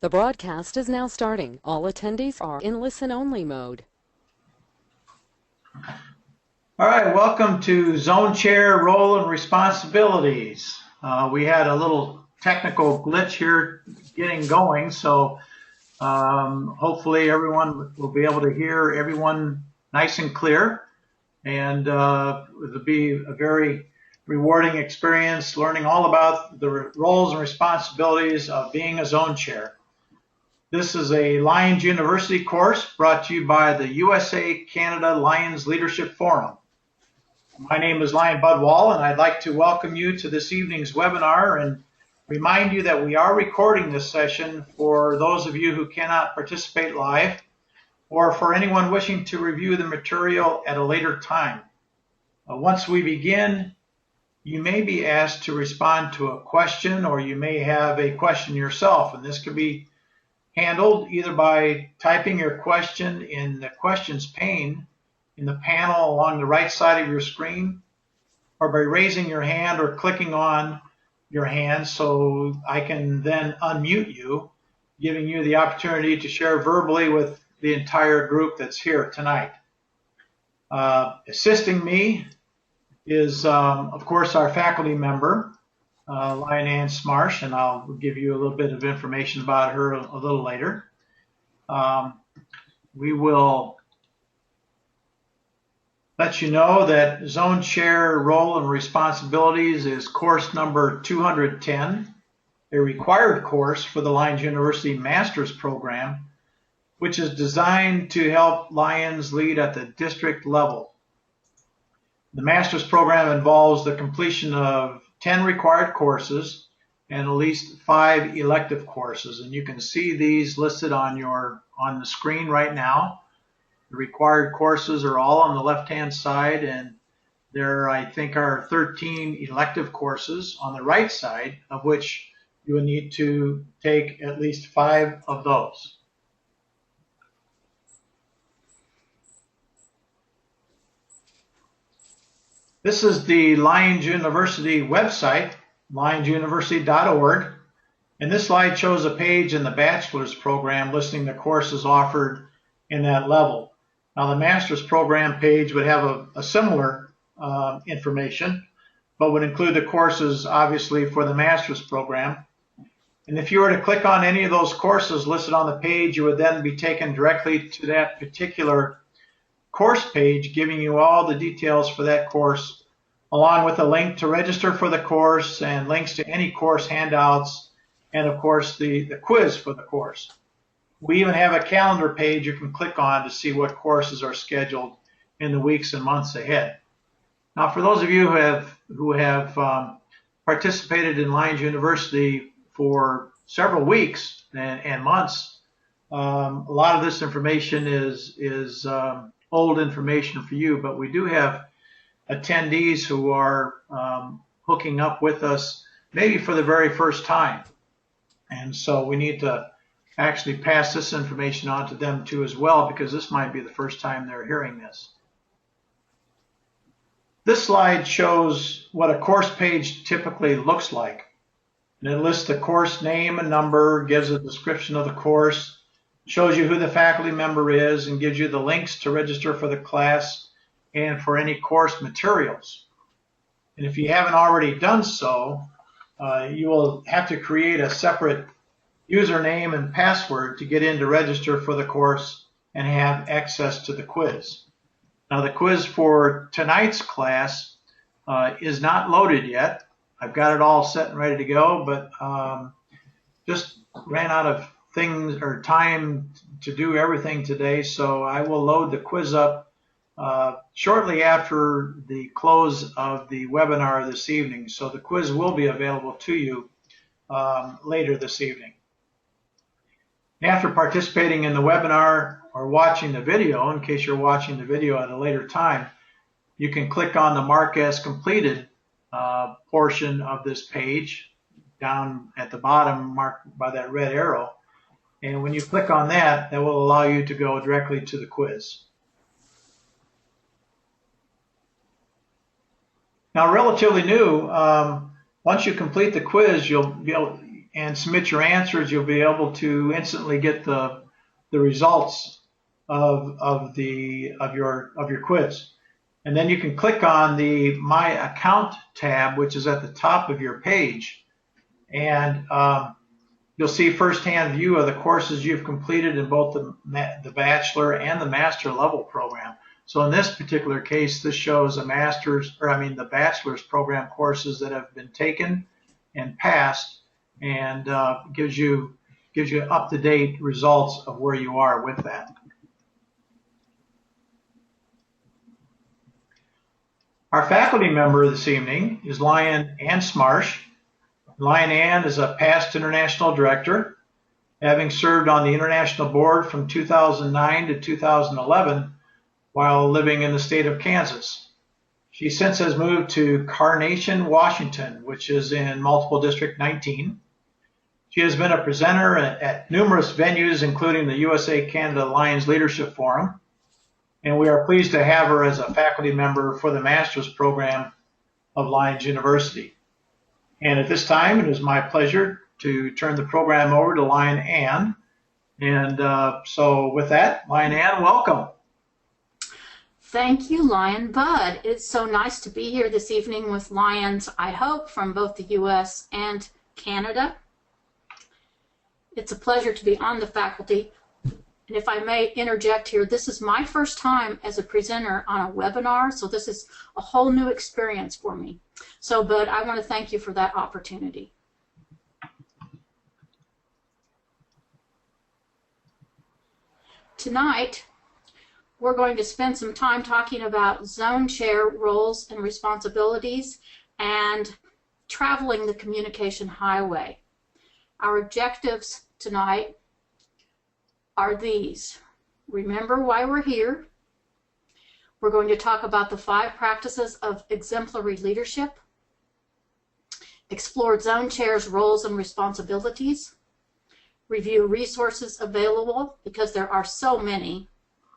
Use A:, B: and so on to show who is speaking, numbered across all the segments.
A: The broadcast is now starting. All attendees are in listen-only mode.
B: All right, welcome to Zone Chair Role and Responsibilities. We had a little technical glitch here getting going, so hopefully everyone will be able to hear everyone nice and clear, and it'll be a very rewarding experience learning all about the roles and responsibilities of being a zone chair. This is a Lions University course brought to you by the USA-Canada Lions Leadership Forum. My name is Lion Bud Wall, and I'd like to welcome you to this evening's webinar and remind you that we are recording this session for those of you who cannot participate live or for anyone wishing to review the material at a later time. Once we begin, you may be asked to respond to a question, or you may have a question yourself, and this could be handled either by typing your question in the questions pane in the panel along the right side of your screen, or by raising your hand or clicking on your hand so I can then unmute you, giving you the opportunity to share verbally with the entire group that's here tonight. Assisting me is, of course, our faculty member, Lion Ann Smarsh, and I'll give you a little bit of information about her a little later. We will let you know that Zone Chair Role and Responsibilities is course number 210, a required course for the Lions University Master's Program, which is designed to help Lions lead at the district level. The Master's Program involves the completion of 10 required courses and at least 5 elective courses, and you can see these listed on the screen right now. The required courses are all on the left-hand side, and there, I think, are 13 elective courses on the right side, of which you will need to take at least 5 of those. This is the Lions University website, lionsuniversity.org, and this slide shows a page in the bachelor's program listing the courses offered in that level. Now, the master's program page would have a similar information, but would include the courses, obviously, for the master's program. And if you were to click on any of those courses listed on the page, you would then be taken directly to that particular course page, giving you all the details for that course, along with a link to register for the course and links to any course handouts, and of course the quiz for the course. We even have a calendar page you can click on to see what courses are scheduled in the weeks and months ahead. Now, for those of you who have participated in Lions University for several weeks and months, a lot of this information is old information for you, but we do have attendees who are hooking up with us maybe for the very first time. And so we need to actually pass this information on to them too as well, because this might be the first time they're hearing this. This slide shows what a course page typically looks like. And it lists the course name and number, gives a description of the course, shows you who the faculty member is, and gives you the links to register for the class and for any course materials. And if you haven't already done so, you will have to create a separate username and password to get in to register for the course and have access to the quiz. Now, the quiz for tonight's class is not loaded yet. I've got it all set and ready to go, but just ran out of things or time to do everything today, so I will load the quiz up shortly after the close of the webinar this evening. So the quiz will be available to you later this evening. After participating in the webinar or watching the video, in case you're watching the video at a later time, you can click on the Mark as Completed portion of this page down at the bottom, marked by that red arrow. And when you click on that, that will allow you to go directly to the quiz. Now, relatively new, once you complete the quiz, you'll be able and submit your answers, you'll be able to instantly get the results of your quiz. And then you can click on the My Account tab, which is at the top of your page, and you'll see firsthand view of the courses you've completed in both the bachelor and the master level program. So in this particular case, this shows the bachelor's program courses that have been taken and passed, and gives you up-to-date results of where you are with that. Our faculty member this evening is Lyon Ann Smarsh. Lyon Ann is a past international director, having served on the international board from 2009 to 2011 while living in the state of Kansas. She since has moved to Carnation, Washington, which is in Multiple District 19. She has been a presenter at numerous venues, including the USA-Canada Lions Leadership Forum, and we are pleased to have her as a faculty member for the master's program of Lions University. And at this time, it is my pleasure to turn the program over to Lyon Ann. And so with that, Lyon Ann, welcome.
C: Thank you, Lion Bud. It's so nice to be here this evening with Lions, I hope, from both the U.S. and Canada. It's a pleasure to be on the faculty. And if I may interject here, this is my first time as a presenter on a webinar, so this is a whole new experience for me. So, Bud, I want to thank you for that opportunity. Tonight, we're going to spend some time talking about zone chair roles and responsibilities and traveling the communication highway. Our objectives tonight are these. Remember why we're here. We're going to talk about the 5 practices of exemplary leadership, explore zone chairs' roles and responsibilities, review resources available, because there are so many,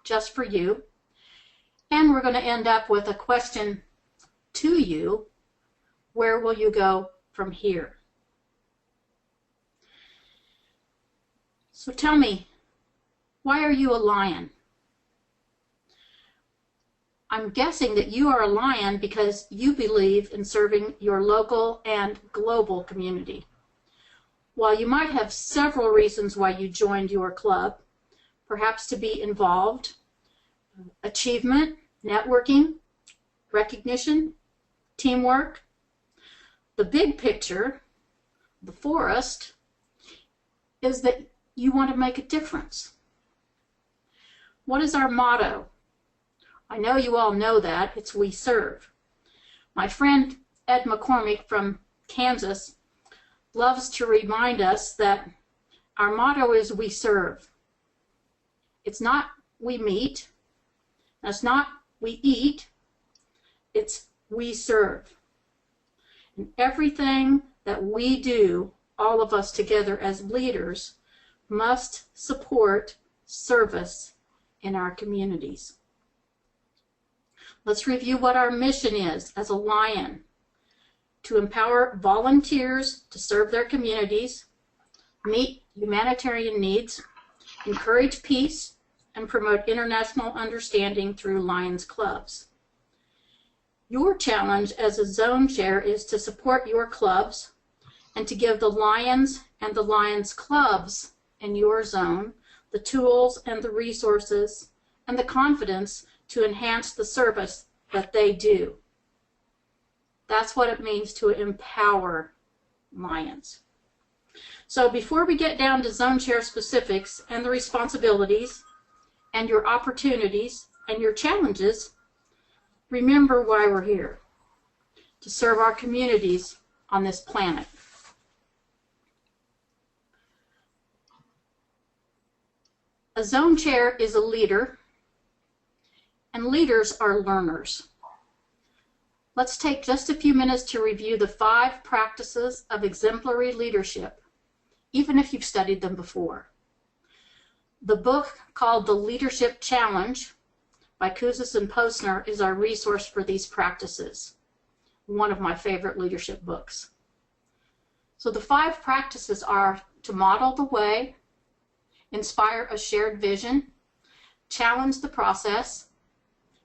C: just for you. And we're going to end up with a question to you: where will you go from here? So tell me, why are you a lion? I'm guessing that you are a lion because you believe in serving your local and global community. While you might have several reasons why you joined your club, perhaps to be involved, achievement, networking, recognition, teamwork, the big picture, the forest, is that you want to make a difference. What is our motto? I know you all know that. It's We Serve. My friend Ed McCormick from Kansas loves to remind us that our motto is We Serve. It's not we meet. It's not we eat. It's we serve. And everything that we do, all of us together as leaders, must support service in our communities. Let's review what our mission is as a lion: to empower volunteers to serve their communities, meet humanitarian needs, encourage peace, and promote international understanding through Lions clubs. Your challenge as a zone chair is to support your clubs and to give the Lions and the Lions clubs in your zone the tools and the resources and the confidence to enhance the service that they do. That's what it means to empower Lions. So before we get down to zone chair specifics and the responsibilities and your opportunities and your challenges, remember why we're here: to serve our communities on this planet. A zone chair is a leader, and leaders are learners. Let's take just a few minutes to review the 5 practices of exemplary leadership, even if you've studied them before. The book called The Leadership Challenge by Kouzes and Posner is our resource for these practices, one of my favorite leadership books. So the 5 practices are to model the way, inspire a shared vision, challenge the process,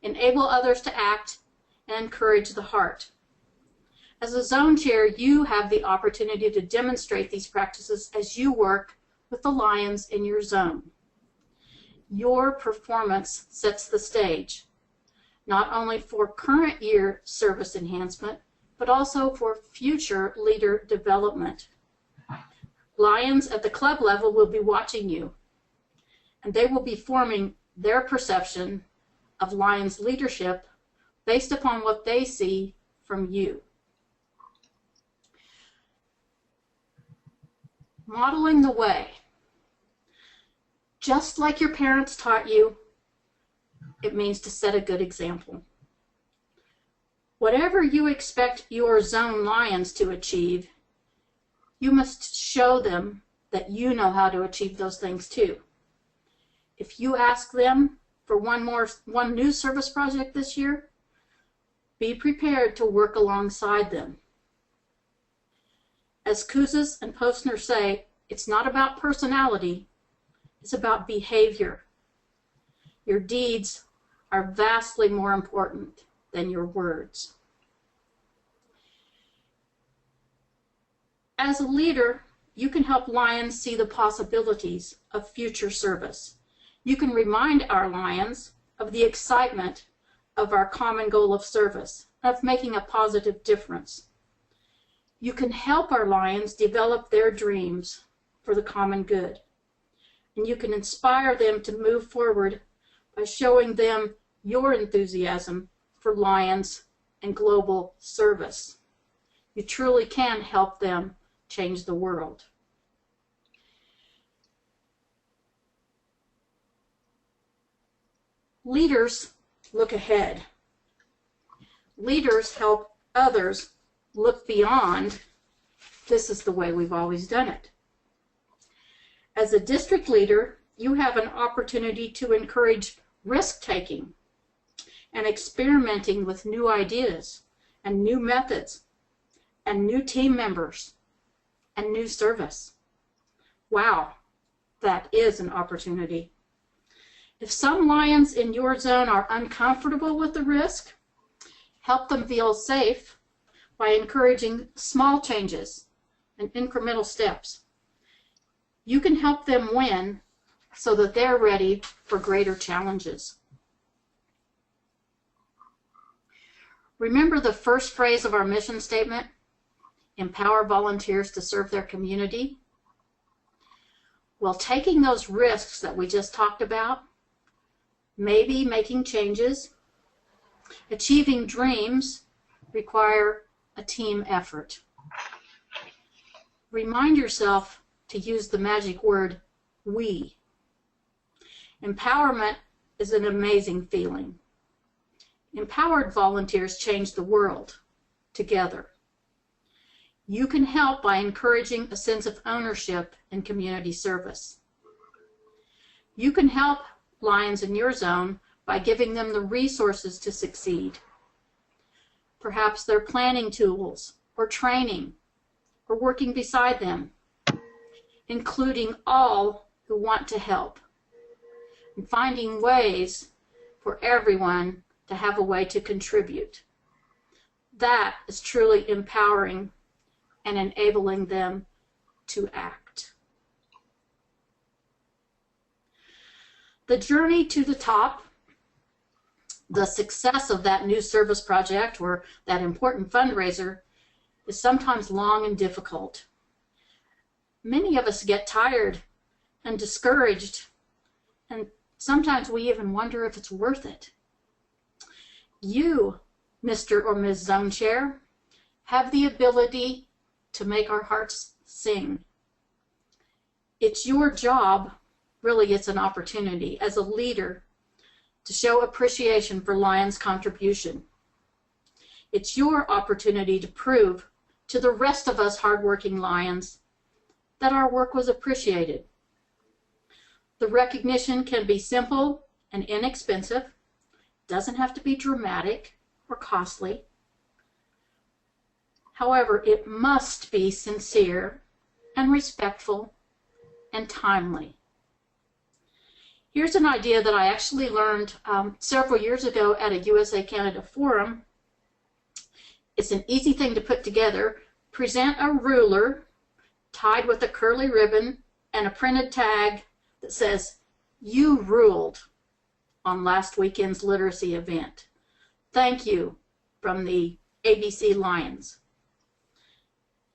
C: enable others to act, and encourage the heart. As a zone chair, you have the opportunity to demonstrate these practices as you work with the lions in your zone. Your performance sets the stage, not only for current year service enhancement, but also for future leader development. Lions at the club level will be watching you, and they will be forming their perception of Lions leadership based upon what they see from you. Modeling the way. Just like your parents taught you, it means to set a good example. Whatever you expect your zone lions to achieve, you must show them that you know how to achieve those things too. If you ask them for one new service project this year, be prepared to work alongside them. As Kouzes and Postner say, it's not about personality, it's about behavior. Your deeds are vastly more important than your words. As a leader, you can help Lions see the possibilities of future service. You can remind our Lions of the excitement of our common goal of service, of making a positive difference. You can help our Lions develop their dreams for the common good. And you can inspire them to move forward by showing them your enthusiasm for Lions and global service. You truly can help them change the world. Leaders look ahead. Leaders help others look beyond. This is the way we've always done it. As a district leader, you have an opportunity to encourage risk-taking and experimenting with new ideas and new methods and new team members and new service. Wow, that is an opportunity. If some Lions in your zone are uncomfortable with the risk, help them feel safe by encouraging small changes and incremental steps. You can help them win so that they're ready for greater challenges. Remember the first phrase of our mission statement? Empower volunteers to serve their community. Well, taking those risks that we just talked about, maybe making changes, achieving dreams require a team effort. Remind yourself to use the magic word, we. Empowerment is an amazing feeling. Empowered volunteers change the world together. You can help by encouraging a sense of ownership in community service. You can help Lions in your zone by giving them the resources to succeed. Perhaps they're planning tools or training or working beside them, including all who want to help, and finding ways for everyone to have a way to contribute. That is truly empowering and enabling them to act. The journey to the top, the success of that new service project or that important fundraiser, is sometimes long and difficult. Many of us get tired and discouraged, and sometimes we even wonder if it's worth it. You, Mr. or Ms. Zone Chair, have the ability to make our hearts sing. It's your job, really it's an opportunity, as a leader to show appreciation for Lions' contribution. It's your opportunity to prove to the rest of us hardworking Lions that our work was appreciated. The recognition can be simple and inexpensive, doesn't have to be dramatic or costly. However, it must be sincere and respectful and timely. Here's an idea that I actually learned several years ago at a USA-Canada forum. It's an easy thing to put together. Present a ruler tied with a curly ribbon and a printed tag that says, "You ruled on last weekend's literacy event. Thank you," from the ABC Lions.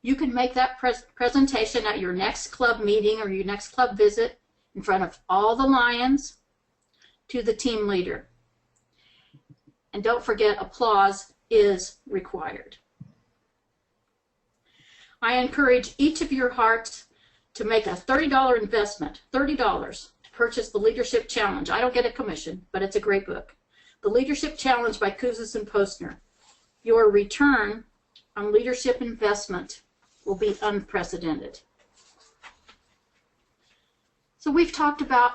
C: You can make that presentation at your next club meeting or your next club visit in front of all the Lions to the team leader. And don't forget, applause is required. I encourage each of your hearts to make a $30 investment, $30, to purchase the Leadership Challenge. I don't get a commission, but it's a great book. The Leadership Challenge by Kouzes and Postner. Your return on leadership investment will be unprecedented. So we've talked about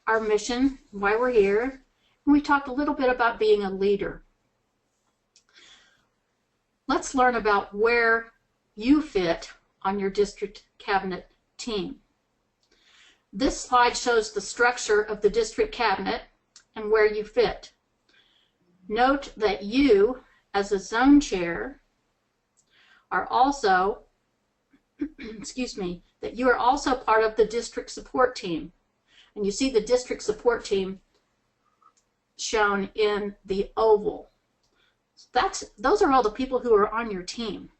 C: our mission, why we're here, and we talked a little bit about being a leader. Let's learn about where you fit on your district cabinet team. This slide shows the structure of the district cabinet and where you fit. Note that you, as a zone chair, are also, excuse me, that you are also part of the district support team. And you see the district support team shown in the oval. Those are all the people who are on your team.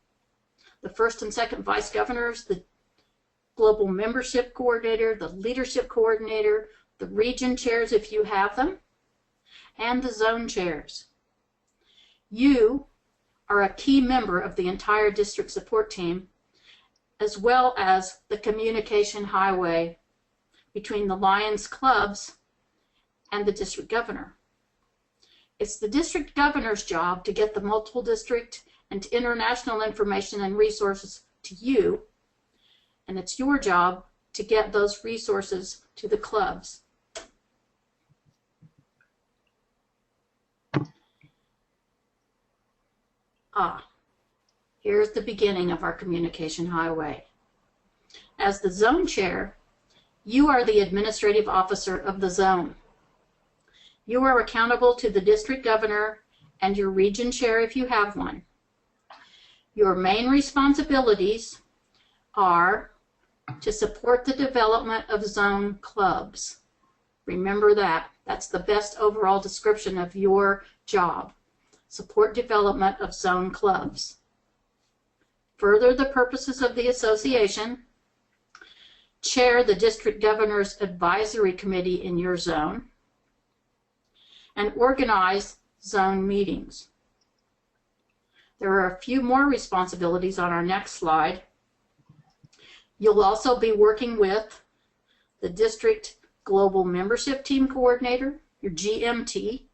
C: The first and second vice governors, the global membership coordinator, the leadership coordinator, the region chairs if you have them, and the zone chairs. You are a key member of the entire district support team, as well as the communication highway between the Lions clubs and the district governor. It's the district governor's job to get the multiple district and international information and resources to you, and it's your job to get those resources to the clubs. Here's the beginning of our communication highway. As the zone chair, you are the administrative officer of the zone. You are accountable to the district governor and your region chair if you have one. Your main responsibilities are to support the development of zone clubs. Remember that. That's the best overall description of your job. Support development of zone clubs. Further the purposes of the association. Chair the district governor's advisory committee in your zone. And organize zone meetings. There are a few more responsibilities on our next slide. You'll also be working with the district global membership team coordinator, your GMT,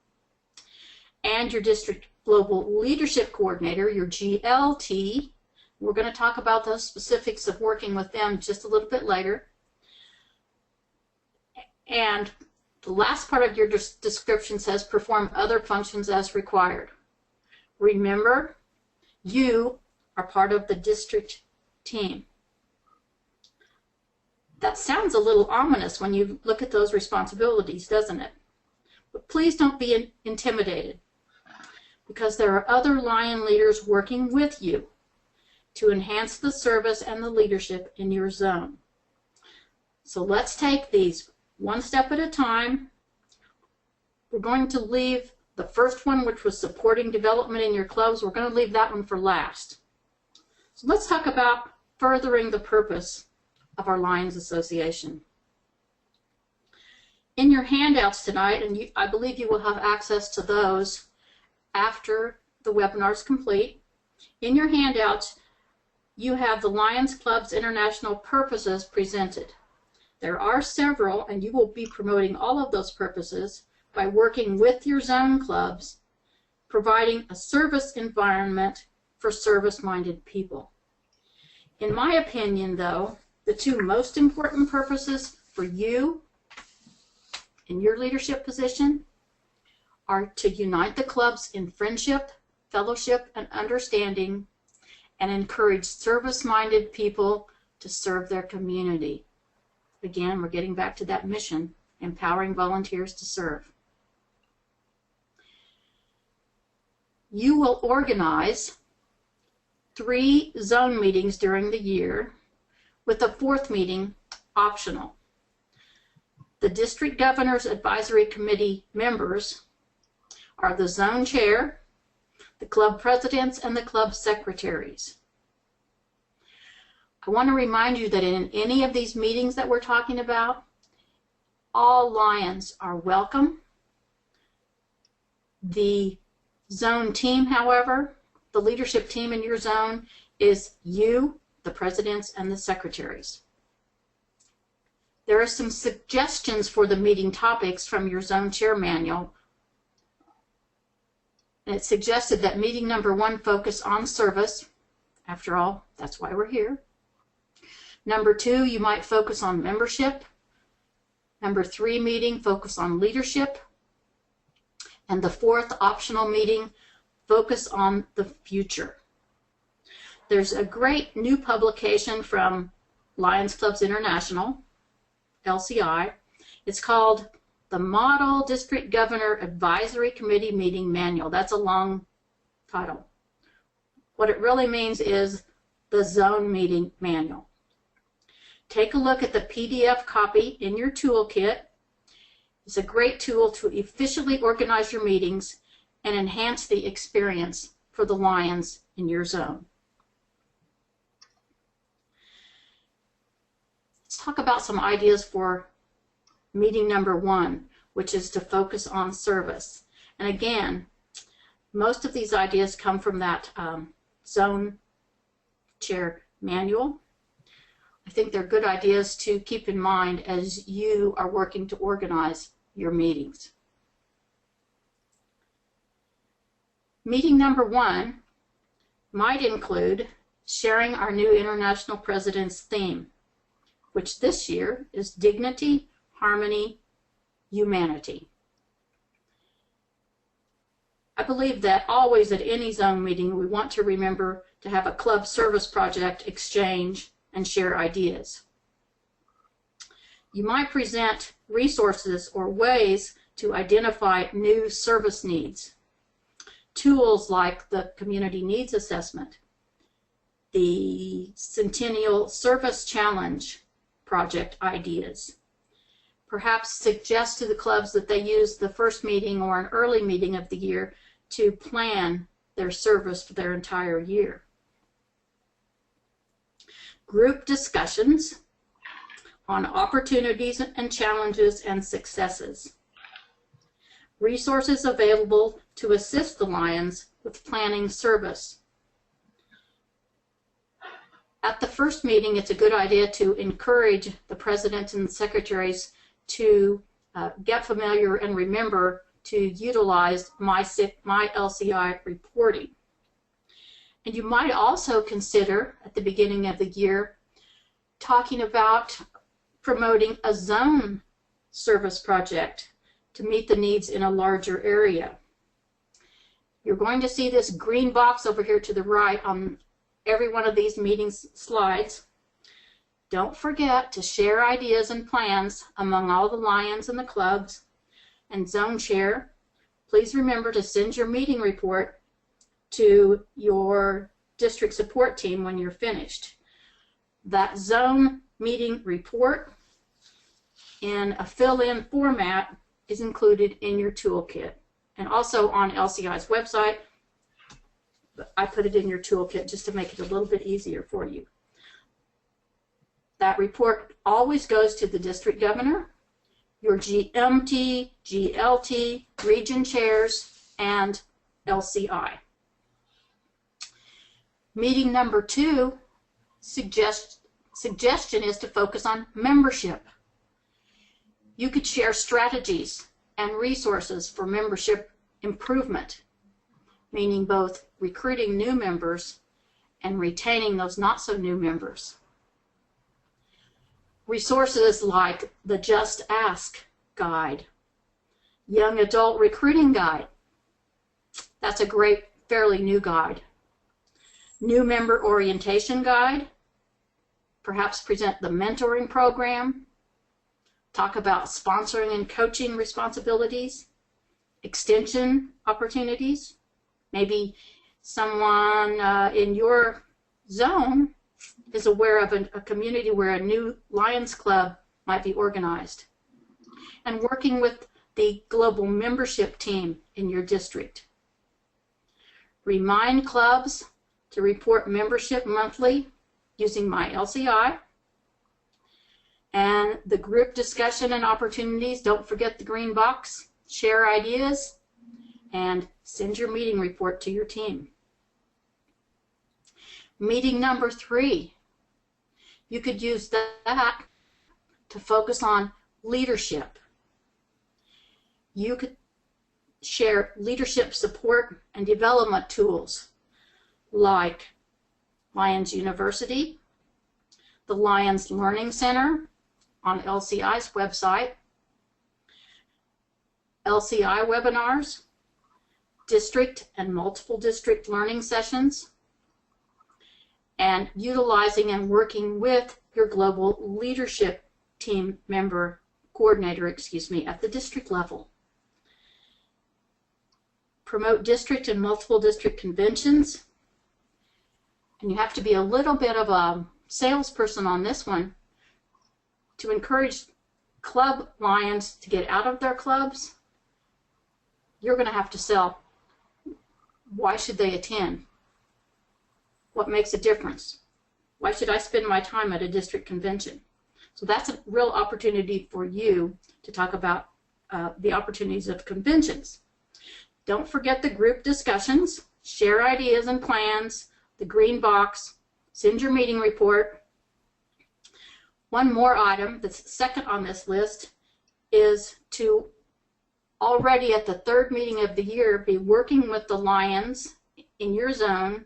C: and your district global leadership coordinator, your GLT. We're going to talk about those specifics of working with them just a little bit later. And the last part of your description says perform other functions as required. Remember, you are part of the district team. That sounds a little ominous when you look at those responsibilities, doesn't it? But please don't be intimidated, because there are other Lion leaders working with you to enhance the service and the leadership in your zone. So let's take these one step at a time. We're going to leave the first one, which was supporting development in your clubs. We're going to leave that one for last. So let's talk about furthering the purpose of our Lions Association. In your handouts tonight, and I believe you will have access to those after the webinar is complete, in your handouts you have the Lions Club's international purposes presented. There are several, and you will be promoting all of those purposes by working with your zone clubs, providing a service environment for service-minded people. In my opinion, though, the two most important purposes for you in your leadership position are to unite the clubs in friendship, fellowship, and understanding, and encourage service-minded people to serve their community. Again, we're getting back to that mission, empowering volunteers to serve. You will organize 3 zone meetings during the year, with a 4th meeting optional. The District Governor's Advisory Committee members are the zone chair, the club presidents, and the club secretaries. I want to remind you that in any of these meetings that we're talking about, all Lions are welcome. The zone team, however, the leadership team in your zone is you, the presidents, and the secretaries. There are some suggestions for the meeting topics from your zone chair manual. And it suggested that meeting number 1 focus on service. After all, that's why we're here. Number 2, you might focus on membership. Number 3 meeting, focus on leadership. And the 4th optional meeting, focus on the future. There's a great new publication from Lions Clubs International, LCI. It's called the Model District Governor Advisory Committee Meeting Manual. That's a long title. What it really means is the Zone Meeting Manual. Take a look at the PDF copy in your toolkit. It's a great tool to efficiently organize your meetings and enhance the experience for the Lions in your zone. Let's talk about some ideas for meeting number 1, which is to focus on service. And again, most of these ideas come from that zone chair manual. I think they're good ideas to keep in mind as you are working to organize your meetings. Meeting number 1 might include sharing our new International President's theme, which this year is Dignity, Harmony, Humanity. I believe that always at any zone meeting we want to remember to have a club service project exchange and share ideas. You might present resources or ways to identify new service needs. Tools like the Community Needs Assessment, the Centennial Service Challenge project ideas. Perhaps suggest to the clubs that they use the first meeting or an early meeting of the year to plan their service for their entire year. Group discussions on opportunities and challenges and successes. Resources available to assist the Lions with planning service. At the first meeting, it's a good idea to encourage the presidents and secretaries to get familiar and remember to utilize my LCI reporting. And you might also consider at the beginning of the year talking about promoting a zone service project to meet the needs in a larger area. You're going to see this green box over here to the right on every one of these meeting slides. Don't forget to share ideas and plans among all the Lions and the clubs. And zone chair, please remember to send your meeting report to your district support team when you're finished. That zone meeting report in a fill-in format is included in your toolkit and also on LCI's website. I put it in your toolkit just to make it a little bit easier for you. That report always goes to the district governor, your GMT, GLT, region chairs, and LCI. Meeting number 2, suggestion is to focus on membership. You could share strategies and resources for membership improvement, meaning both recruiting new members and retaining those not so new members. Resources like the Just Ask Guide, Young Adult Recruiting Guide. That's a great, fairly new guide. New member orientation guide, perhaps present the mentoring program, talk about sponsoring and coaching responsibilities, extension opportunities. Maybe someone in your zone is aware of a community where a new Lions Club might be organized. And working with the global membership team in your district. Remind clubs to report membership monthly using my LCI. And the group discussion and opportunities, don't forget the green box, share ideas, and send your meeting report to your team. Meeting number 3, you could use that to focus on leadership. You could share leadership support and development tools like Lions University, the Lions Learning Center on LCI's website, LCI webinars, district and multiple district learning sessions, and utilizing and working with your global leadership team member, coordinator, at the district level. Promote district and multiple district conventions. And you have to be a little bit of a salesperson on this one to encourage club lions to get out of their clubs. You're going to have to sell. Why should they attend? What makes a difference? Why should I spend my time at a district convention? So that's a real opportunity for you to talk about the opportunities of conventions. Don't forget the group discussions, share ideas and plans, the green box, send your meeting report. One more item that's second on this list is to already at the 3rd meeting of the year be working with the Lions in your zone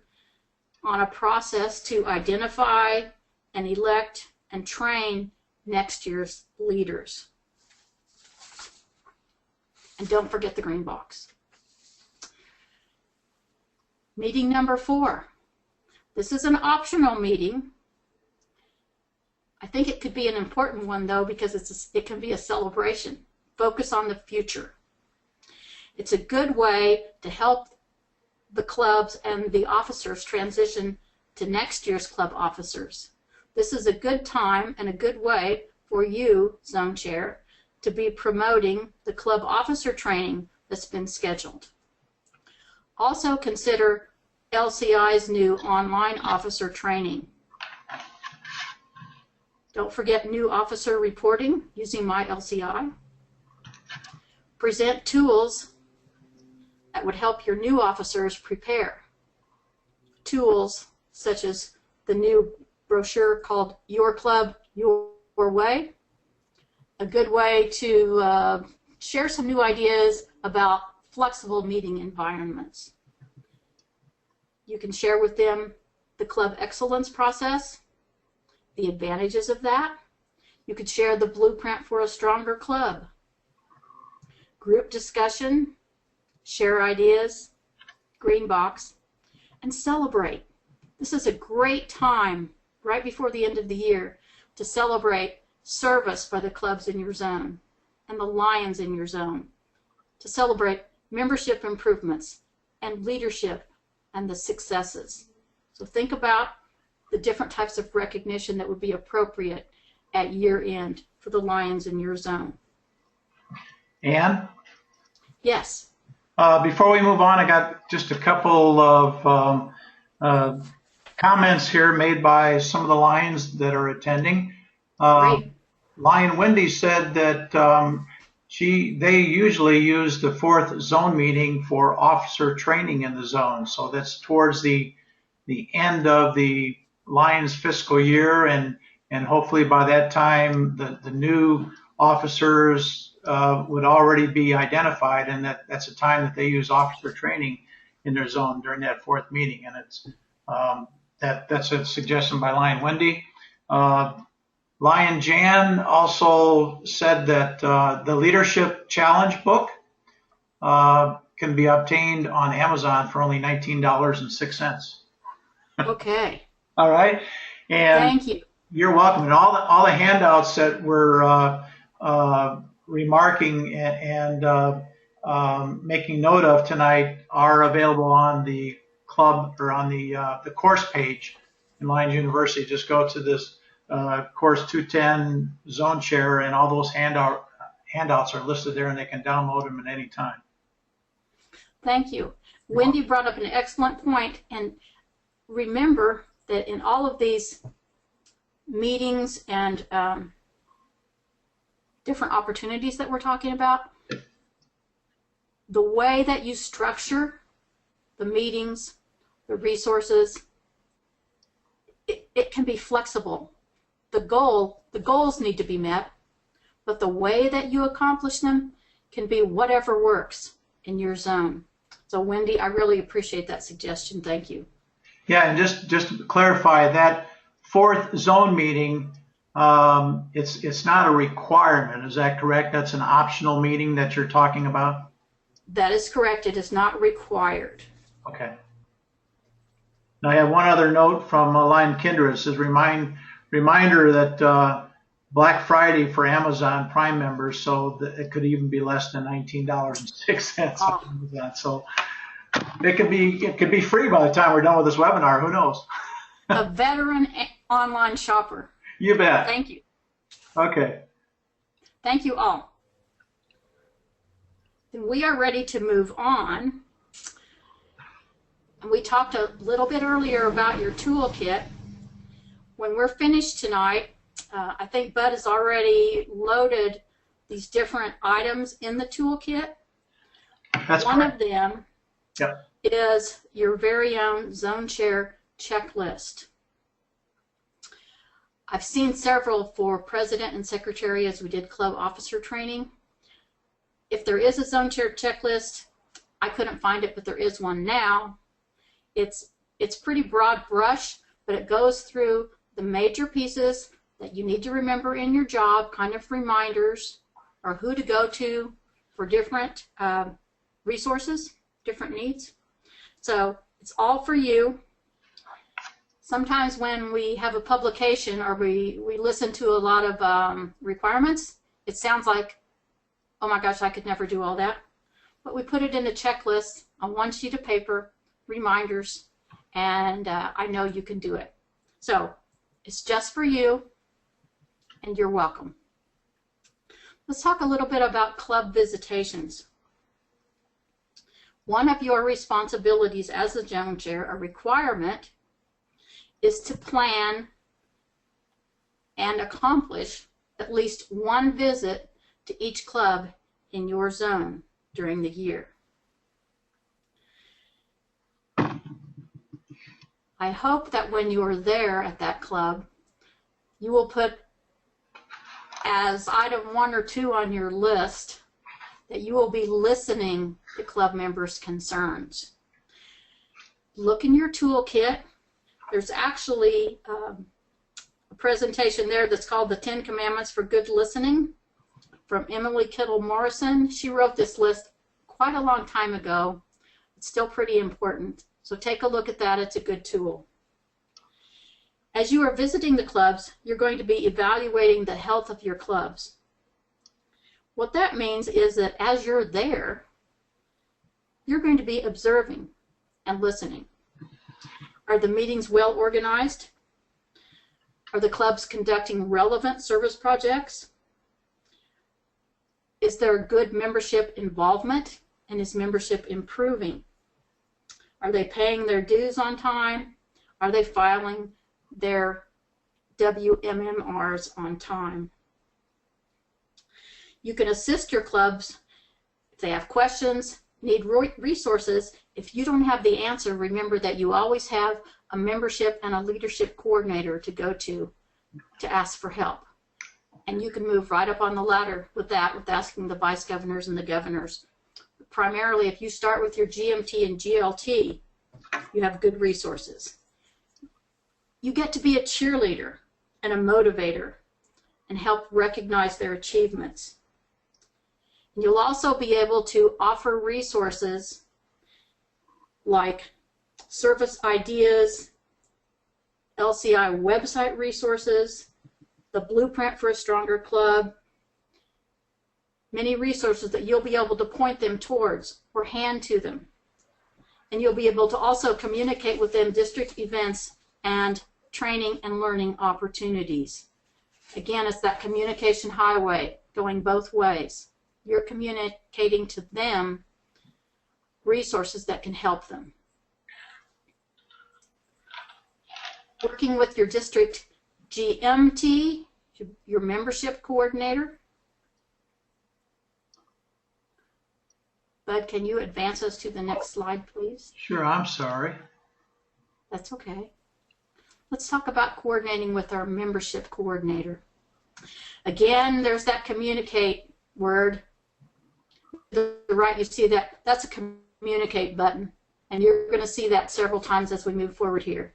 C: on a process to identify and elect and train next year's leaders. And don't forget the green box. Meeting number 4. This is an optional meeting. I think it could be an important one though because it can be a celebration. Focus on the future. It's a good way to help the clubs and the officers transition to next year's club officers. This is a good time and a good way for you, Zone Chair, to be promoting the club officer training that's been scheduled. Also consider LCI's new online officer training. Don't forget new officer reporting using my LCI. Present tools that would help your new officers prepare. Tools such as the new brochure called Your Club, Your Way. A good way to share some new ideas about flexible meeting environments. You can share with them the club excellence process, the advantages of that. You could share the blueprint for a stronger club. Group discussion, share ideas, green box, and celebrate. This is a great time right before the end of the year to celebrate service by the clubs in your zone and the Lions in your zone, to celebrate membership improvements and leadership and the successes. So think about the different types of recognition that would be appropriate at year end for the Lions in your zone.
B: Ann?
C: Yes.
B: Before we move on, I got just a couple of comments here made by some of the Lions that are attending.
C: Great.
B: Lion Wendy said that they usually use the 4th zone meeting for officer training in the zone. So that's towards the end of the Lions fiscal year, and hopefully by that time the new officers would already be identified, and that's a time that they use officer training in their zone during that 4th meeting. And it's that's a suggestion by Lion Wendy. Lion Jan also said that the Leadership Challenge book can be obtained on Amazon for only $19.06.
C: Okay.
B: All right. And
C: Thank you.
B: you're welcome. And all the handouts that we're remarking and making note of tonight are available on the club or on the course page in Lions University. Just go to this course 210 zone chair, and all those handouts are listed there, and they can download them at any time.
C: Thank you. Wendy brought up an excellent point, and remember that in all of these meetings and different opportunities that we're talking about, the way that you structure the meetings, the resources, it can be flexible. The goals need to be met, but the way that you accomplish them can be whatever works in your zone. So Wendy, I really appreciate that suggestion. Thank you.
B: Yeah, and just to clarify, that fourth zone meeting, it's not a requirement. Is that correct? That's an optional meeting that you're talking about?
C: That is correct. It is not required.
B: Okay. Now I have one other note from Lion Kindred. It says reminder that Black Friday for Amazon Prime members, so that it could even be less than $19.06 on Amazon. So it could be free by the time we're done with this webinar. Who knows?
C: A veteran online shopper.
B: You bet.
C: Thank you.
B: Okay.
C: Thank you all. Then we are ready to move on. And we talked a little bit earlier about your toolkit. When we're finished tonight, I think Bud has already loaded these different items in the toolkit.
B: That's
C: One
B: correct.
C: of them is your very own zone chair checklist. I've seen several for president and secretary as we did club officer training. If there is a zone chair checklist, I couldn't find it, but there is one now. It's pretty broad brush, but it goes through the major pieces that you need to remember in your job, kind of reminders, or who to go to for different resources, different needs. So it's all for you. Sometimes when we have a publication or we listen to a lot of requirements, it sounds like, oh my gosh, I could never do all that. But we put it in a checklist on one sheet of paper, reminders, and I know you can do it. So it's just for you, and you're welcome. Let's talk a little bit about club visitations. One of your responsibilities as a zone chair, a requirement, is to plan and accomplish at least one visit to each club in your zone during the year. I hope that when you're there at that club, you will put as item 1 or 2 on your list that you will be listening to club members' concerns. Look in your toolkit. There's actually a presentation there that's called the 10 Commandments for Good Listening from Emily Kittle Morrison. She wrote this list quite a long time ago. It's still pretty important. So take a look at that. It's a good tool. As you are visiting the clubs, you're going to be evaluating the health of your clubs. What that means is that as you're there, you're going to be observing and listening. Are the meetings well organized? Are the clubs conducting relevant service projects? Is there good membership involvement, and is membership improving? Are they paying their dues on time? Are they filing their WMMRs on time? You can assist your clubs if they have questions, need resources. If you don't have the answer, remember that you always have a membership and a leadership coordinator to go to ask for help. And you can move right up on the ladder with that, with asking the vice governors and the governors. Primarily, if you start with your GMT and GLT, you have good resources. You get to be a cheerleader and a motivator and help recognize their achievements. And you'll also be able to offer resources like service ideas, LCI website resources, the Blueprint for a Stronger Club, many resources that you'll be able to point them towards or hand to them. And you'll be able to also communicate with them district events and training and learning opportunities. Again, it's that communication highway going both ways. You're communicating to them resources that can help them. Working with your district GMT, your membership coordinator. Bud, can you advance us to the next slide, please?
B: Sure, I'm sorry.
C: That's okay. Let's talk about coordinating with our membership coordinator. Again, there's that communicate word. To the right, you see that. That's a communicate button, and you're going to see that several times as we move forward here.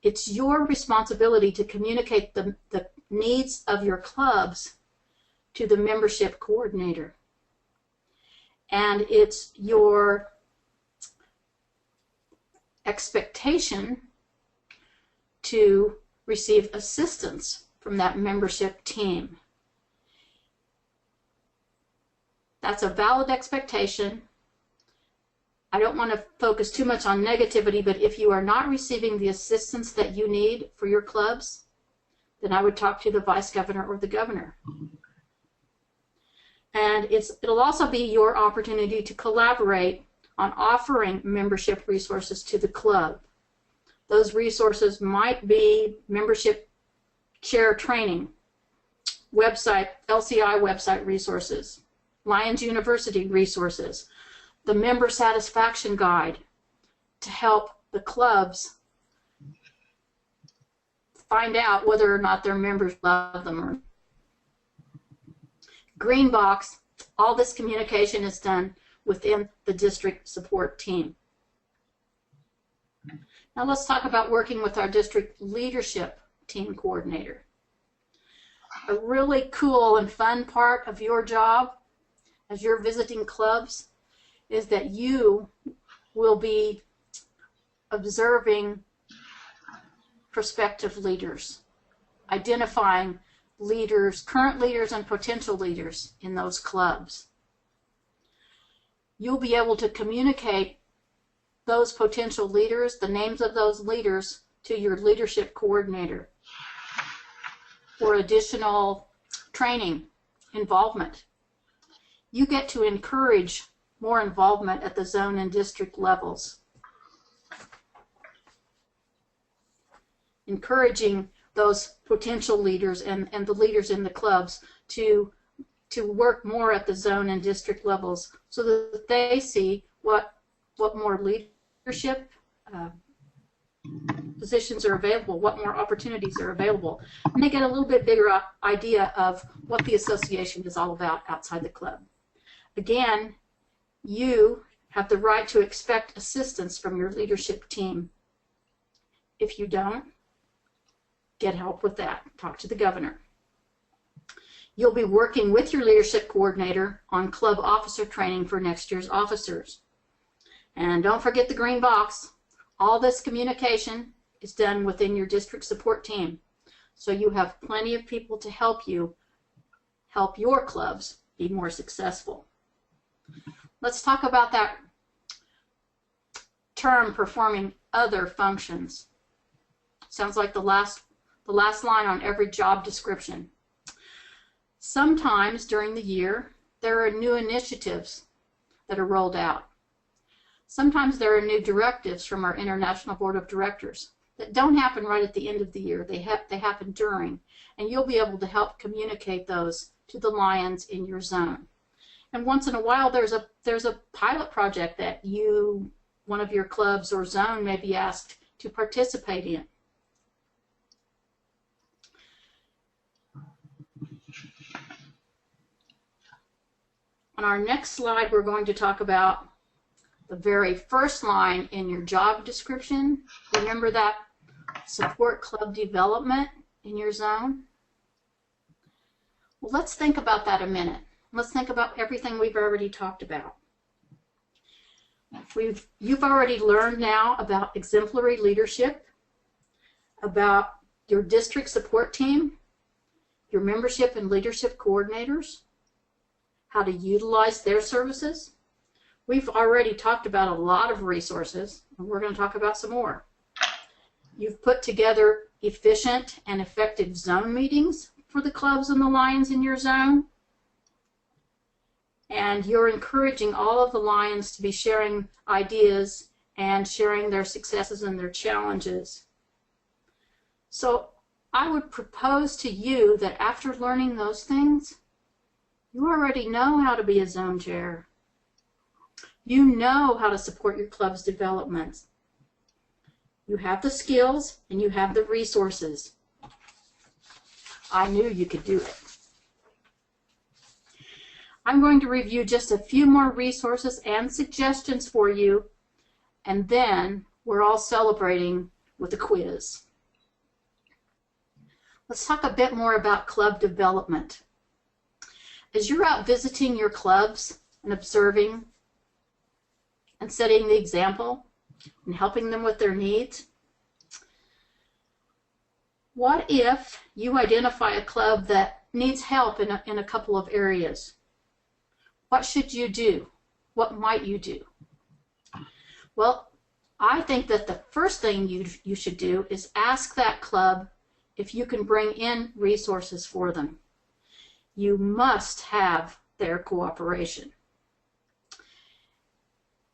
C: It's your responsibility to communicate the needs of your clubs to the membership coordinator. And it's your expectation to receive assistance from that membership team. That's a valid expectation. I don't want to focus too much on negativity, but if you are not receiving the assistance that you need for your clubs, then I would talk to the vice governor or the governor. And it'll also be your opportunity to collaborate on offering membership resources to the club. Those resources might be membership chair training, website, LCI website resources, Lions University resources, the member satisfaction guide to help the clubs find out whether or not their members love them. Or Green box, all this communication is done within the district support team. Now let's talk about working with our district leadership team coordinator. A really cool and fun part of your job as you're visiting clubs is that you will be observing prospective leaders, identifying leaders, current leaders and potential leaders in those clubs. You'll be able to communicate those potential leaders, the names of those leaders, to your leadership coordinator for additional training, involvement. You get to encourage more involvement at the zone and district levels. Encouraging those potential leaders and the leaders in the clubs to work more at the zone and district levels so that they see what more leadership positions are available, what more opportunities are available, and they get a little bit bigger idea of what the association is all about outside the club. Again, you have the right to expect assistance from your leadership team. If you don't, get help with that. Talk to the governor. You'll be working with your leadership coordinator on club officer training for next year's officers. And don't forget the green box. All this communication is done within your district support team. So you have plenty of people to help you help your clubs be more successful. Let's talk about that term, performing other functions. Sounds like the last line on every job description. Sometimes during the year, there are new initiatives that are rolled out. Sometimes there are new directives from our International Board of Directors that don't happen right at the end of the year. They happen during, and you'll be able to help communicate those to the Lions in your zone. And once in a while, there's a pilot project that one of your clubs or zone may be asked to participate in. On our next slide, we're going to talk about the very first line in your job description. Remember that support club development in your zone? Well, let's think about that a minute. Let's think about everything we've already talked about. You've already learned now about exemplary leadership, about your district support team, your membership and leadership coordinators, how to utilize their services. We've already talked about a lot of resources, and we're going to talk about some more. You've put together efficient and effective zone meetings for the clubs and the Lions in your zone. And you're encouraging all of the Lions to be sharing ideas and sharing their successes and their challenges. So I would propose to you that after learning those things, you already know how to be a zone chair. You know how to support your club's development. You have the skills and you have the resources. I knew you could do it. I'm going to review just a few more resources and suggestions for you, and then we're all celebrating with a quiz. Let's talk a bit more about club development. As you're out visiting your clubs and observing and setting the example and helping them with their needs, what if you identify a club that needs help in a couple of areas? What should you do? What might you do? Well, I think that the first thing you should do is ask that club if you can bring in resources for them. You must have their cooperation.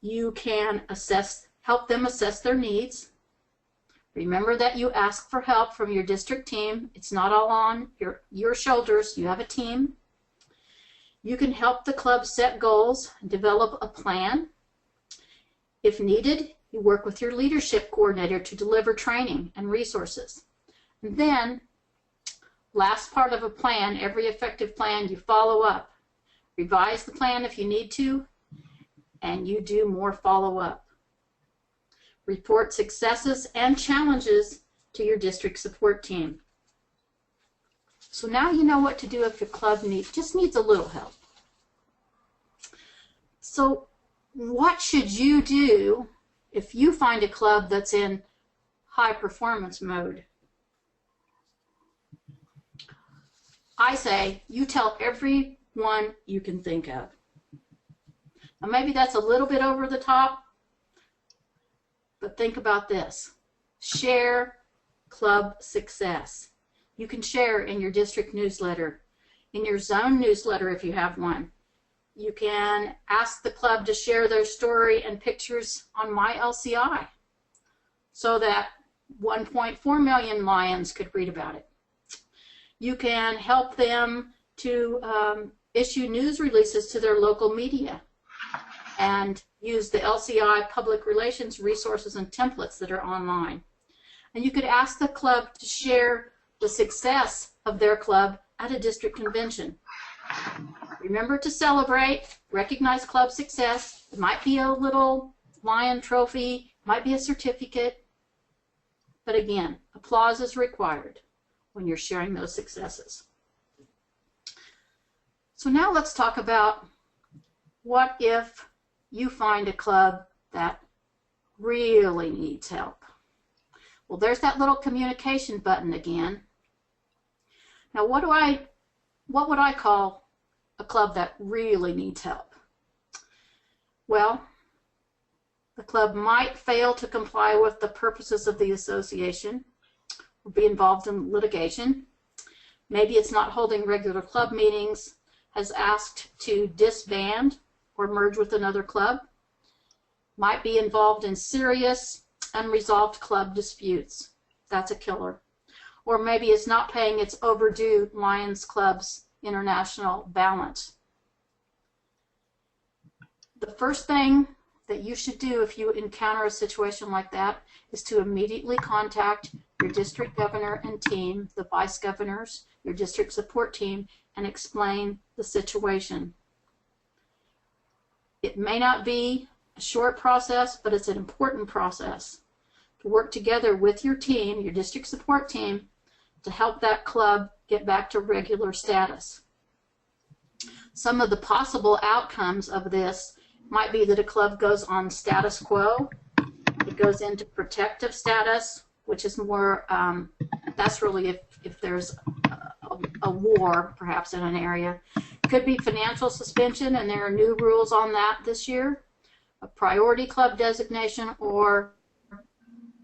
C: You can help them assess their needs. Remember that you ask for help from your district team. It's not all on your shoulders. You have a team. You can help the club set goals and develop a plan. If needed, you work with your leadership coordinator to deliver training and resources. And then, last part of a plan, every effective plan, you follow up. Revise the plan if you need to, and you do more follow-up. Report successes and challenges to your district support team. So now you know what to do if your club just needs a little help. So what should you do if you find a club that's in high performance mode? I say you tell everyone you can think of. Now maybe that's a little bit over the top, but think about this. Share club success. You can share in your district newsletter, in your zone newsletter if you have one. You can ask the club to share their story and pictures on My LCI so that 1.4 million Lions could read about it. You can help them to issue news releases to their local media and use the LCI public relations resources and templates that are online. And you could ask the club to share the success of their club at a district convention. Remember to celebrate, recognize club success. It might be a little Lion trophy, might be a certificate, but again, applause is required when you're sharing those successes. So now let's talk about what if you find a club that really needs help. Well, there's that little communication button again. Now, what would I call a club that really needs help? Well, the club might fail to comply with the purposes of the association or be involved in litigation. Maybe it's not holding regular club meetings, has asked to disband or merge with another club, might be involved in serious unresolved club disputes. That's a killer. Or maybe it's not paying its overdue Lions Club's international balance. The first thing that you should do if you encounter a situation like that is to immediately contact your district governor and team, the vice governors, your district support team, and explain the situation. It may not be a short process, but it's an important process to work together with your team, your district support team, to help that club get back to regular status. Some of the possible outcomes of this might be that a club goes on status quo, it goes into protective status, which is more, that's really if there's a war perhaps in an area. Could be financial suspension, and there are new rules on that this year. A priority club designation, or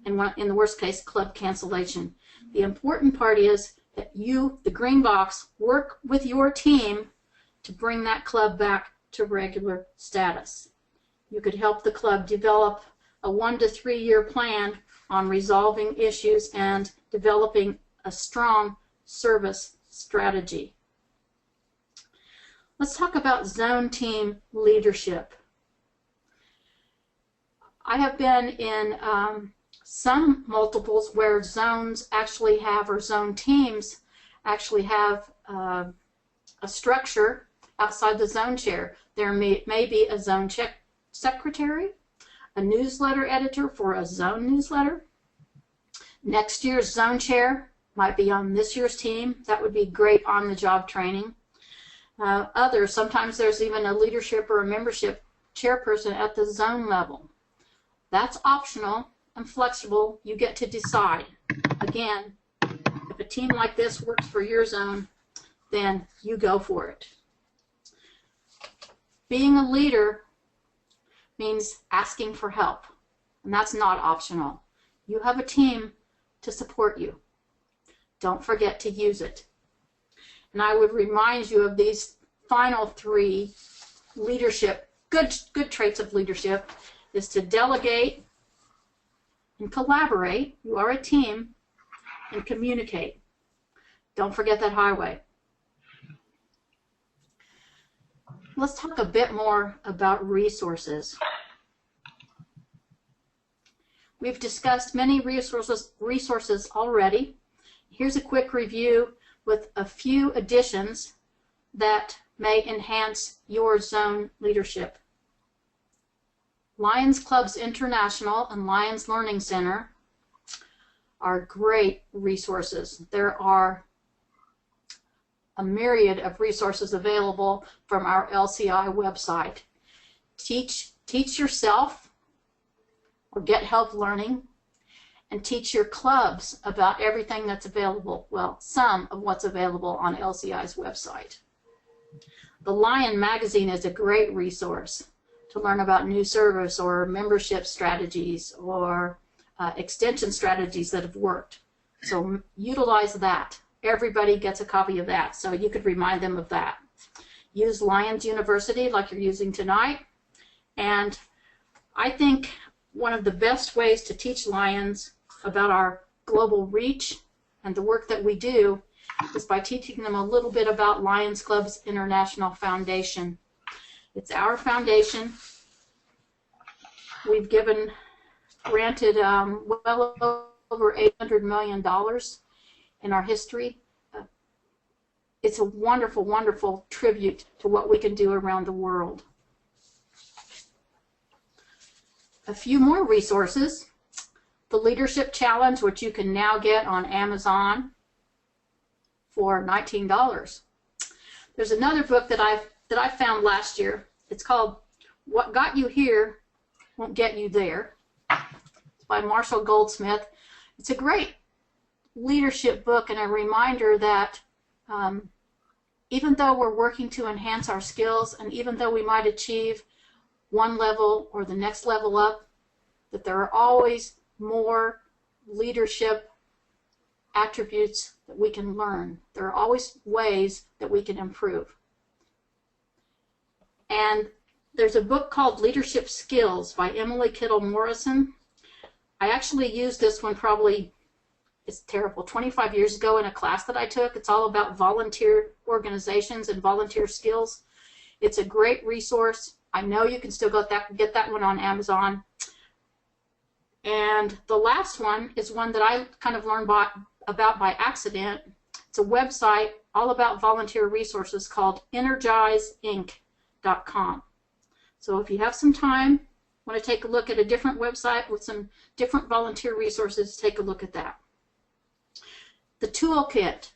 C: in the worst case, club cancellation. The important part is that you, the green box, work with your team to bring that club back to regular status. You could help the club develop a 1 to 3 year plan on resolving issues and developing a strong service strategy. Let's talk about zone team leadership. I have been in some multiples where zones actually have, or zone teams actually have a structure outside the zone chair. There may be a zone secretary, a newsletter editor for a zone newsletter. Next year's zone chair might be on this year's team. That would be great on-the-job training. Sometimes there's even a leadership or a membership chairperson at the zone level. That's optional and flexible. You get to decide. Again, if a team like this works for your zone, then you go for it. Being a leader means asking for help, and that's not optional. You have a team to support you. Don't forget to use it. And I would remind you of these final 3 leadership, good traits of leadership, is to delegate and collaborate. You are a team. And communicate. Don't forget that highway. Let's talk a bit more about resources. We've discussed many resources already. Here's a quick review with a few additions that may enhance your zone leadership. Lions Clubs International and Lions Learning Center are great resources. There are a myriad of resources available from our LCI website. Teach yourself or get help learning, and teach your clubs about everything that's available, well, some of what's available on LCI's website. The Lion magazine is a great resource to learn about new service or membership strategies or extension strategies that have worked. So utilize that. Everybody gets a copy of that, so you could remind them of that. Use Lions University like you're using tonight. And I think one of the best ways to teach Lions about our global reach and the work that we do is by teaching them a little bit about Lions Clubs International Foundation. It's our foundation. We've granted well over $800 million in our history. It's a wonderful, wonderful tribute to what we can do around the world. A few more resources. The Leadership Challenge, which you can now get on Amazon for $19. There's another book that I found last year. It's called What Got You Here Won't Get You There. It's by Marshall Goldsmith. It's a great leadership book and a reminder that even though we're working to enhance our skills, and even though we might achieve one level or the next level up, that there are always more leadership attributes that we can learn. There are always ways that we can improve. And there's a book called Leadership Skills by Emily Kittle Morrison. I actually used this one probably, it's terrible, 25 years ago in a class that I took. It's all about volunteer organizations and volunteer skills. It's a great resource. I know you can still get that one on Amazon. And the last one is one that I kind of learned about by accident. It's a website all about volunteer resources called energizeinc.com. So if you have some time, want to take a look at a different website with some different volunteer resources, take a look at that. The toolkit.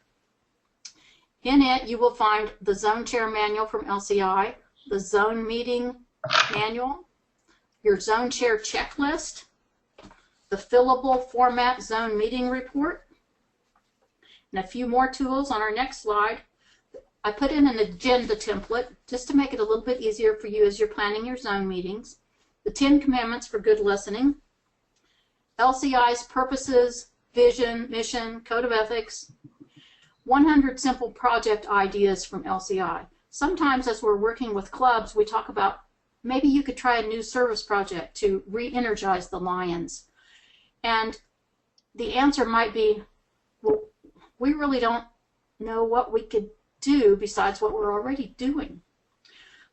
C: In it, you will find the Zone Chair Manual from LCI, the Zone Meeting Manual, your Zone Chair Checklist, the fillable format zone meeting report, and a few more tools on our next slide. I put in an agenda template just to make it a little bit easier for you as you're planning your zone meetings. The 10 Commandments for Good Listening, LCI's purposes, vision, mission, code of ethics, 100 simple project ideas from LCI. Sometimes as we're working with clubs, we talk about maybe you could try a new service project to re-energize the Lions. And the answer might be, well, we really don't know what we could do besides what we're already doing.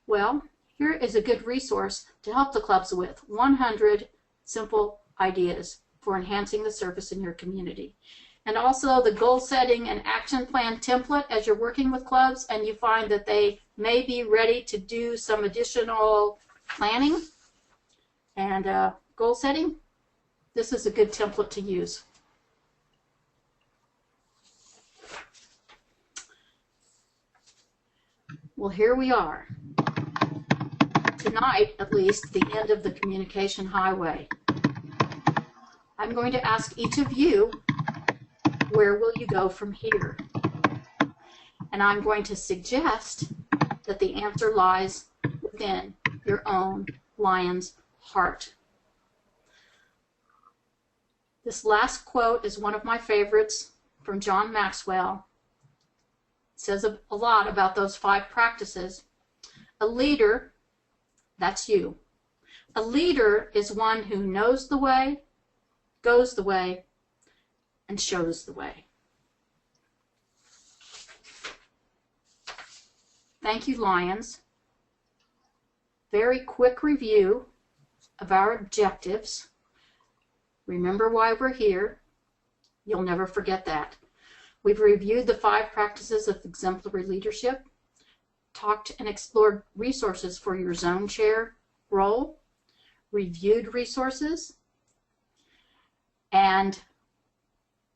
C: Well, here is a good resource to help the clubs with 100 simple ideas for enhancing the service in your community. And also the goal setting and action plan template as you're working with clubs and you find that they may be ready to do some additional planning and goal setting. This is a good template to use. Well, here we are. Tonight, at least, the end of the communication highway. I'm going to ask each of you, where will you go from here? And I'm going to suggest that the answer lies within your own lion's heart. This last quote is one of my favorites from John Maxwell. It says a lot about those 5 practices. A leader, that's you. A leader is one who knows the way, goes the way, and shows the way. Thank you, Lions. Very quick review of our objectives. Remember why we're here. You'll never forget that. We've reviewed the 5 practices of exemplary leadership, talked and explored resources for your zone chair role, reviewed resources, and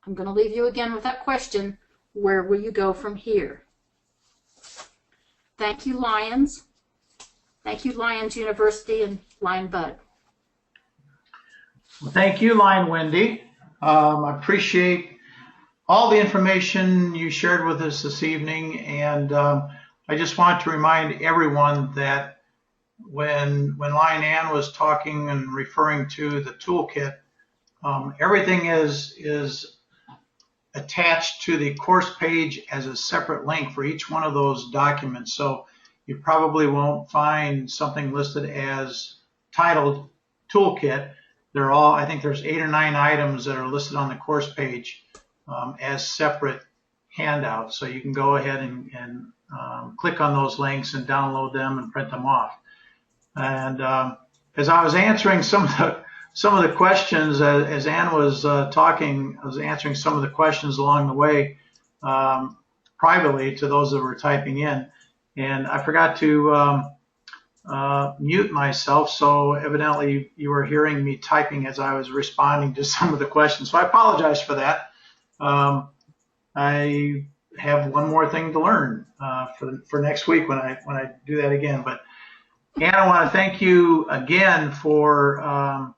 C: I'm going to leave you again with that question, where will you go from here? Thank you, Lions. Thank you, Lions University and Lion Bud.
B: Well, thank you, Lion Wendy. I appreciate all the information you shared with us this evening, and I just want to remind everyone that when Lion Ann was talking and referring to the toolkit, everything is attached to the course page as a separate link for each one of those documents. So you probably won't find something listed as titled toolkit. They're all, I think there's 8 or 9 items that are listed on the course page as separate handouts. So you can go ahead and click on those links and download them and print them off. And as I was answering some of the questions, as Ann was talking, I was answering some of the questions along the way privately to those that were typing in. And I forgot to mute myself, so evidently you were hearing me typing as I was responding to some of the questions. So I apologize for that. I have one more thing to learn for next week when I do that again. But Ann, I want to thank you again for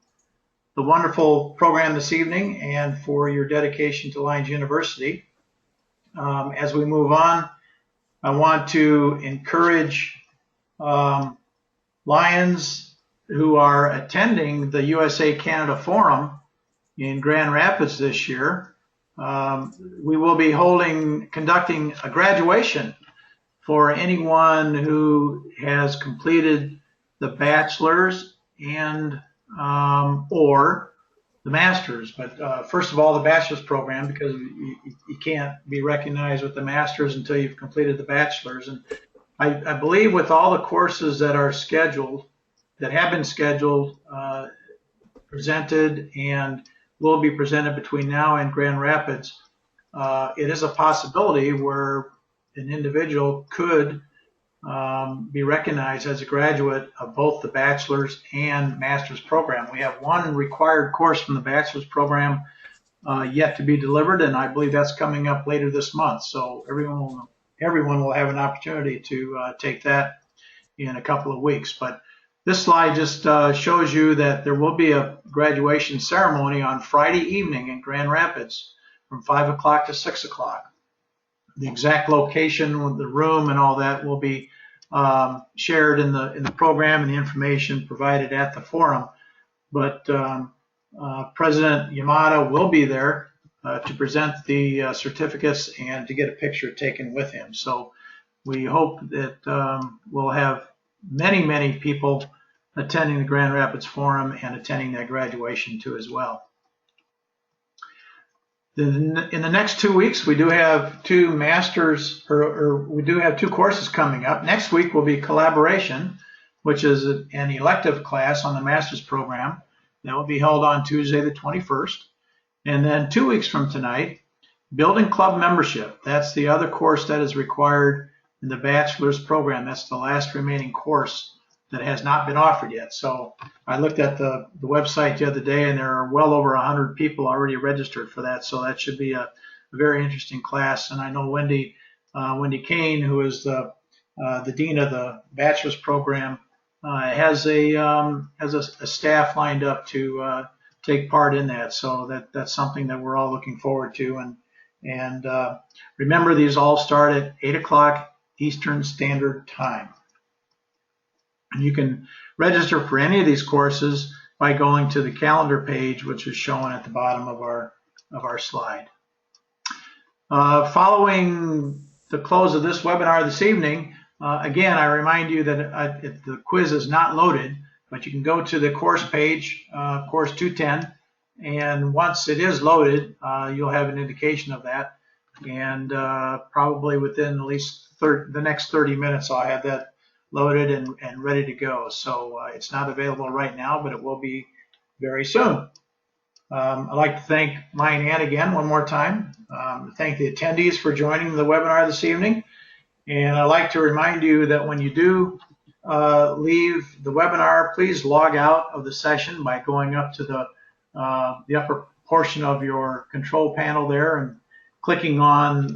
B: the wonderful program this evening and for your dedication to Lions University. As we move on, I want to encourage Lions who are attending the USA-Canada Forum in Grand Rapids this year. We will be conducting a graduation for anyone who has completed the bachelor's and or the master's. But first of all, the bachelor's program, because you can't be recognized with the master's until you've completed the bachelor's. And I believe with all the courses that are scheduled, that have been scheduled, presented, and will be presented between now and Grand Rapids, it is a possibility where an individual could be recognized as a graduate of both the bachelor's and master's program. We have one required course from the bachelor's program yet to be delivered, and I believe that's coming up later this month. So everyone will have an opportunity to take that in a couple of weeks. But This slide just shows you that there will be a graduation ceremony on Friday evening in Grand Rapids from 5 o'clock to 6 o'clock. The exact location with the room and all that will be shared in the program and the information provided at the forum. But President Yamada will be there to present the certificates and to get a picture taken with him. So we hope that we'll have many, many people attending the Grand Rapids Forum and attending that graduation too as well. In the next 2 weeks, we do have two masters, or we do have two courses coming up. Next week will be collaboration, which is an elective class on the master's program. That will be held on Tuesday the 21st. And then 2 weeks from tonight, building club membership. That's the other course that is required in the bachelor's program. That's the last remaining course that has not been offered yet. So I looked at the website the other day, and there are well over 100 people already registered for that. So that should be a very interesting class. And I know Wendy Kane, who is the dean of the bachelor's program, has a staff lined up to take part in that. So that's something that we're all looking forward to. And remember, these all start at 8 o'clock Eastern Standard Time. And you can register for any of these courses by going to the calendar page, which is shown at the bottom of our slide. Following the close of this webinar this evening, again, I remind you that if the quiz is not loaded, but you can go to the course page, course 210, and once it is loaded, you'll have an indication of that. And probably within at least the next 30 minutes, I'll have that loaded and ready to go. So it's not available right now, but it will be very soon. I'd like to thank Maya and Ann again one more time. Thank the attendees for joining the webinar this evening. And I'd like to remind you that when you do leave the webinar, please log out of the session by going up to the upper portion of your control panel there and clicking on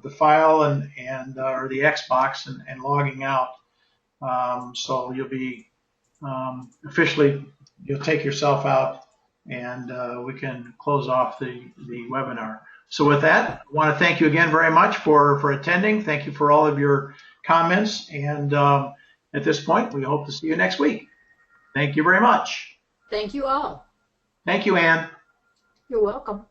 B: the file or the X box and logging out. So you'll be you'll take yourself out, and we can close off the webinar. So with that, I want to thank you again very much for attending. Thank you for all of your comments. And at this point, we hope to see you next week. Thank you very much.
C: Thank you all.
B: Thank you, Ann.
C: You're welcome.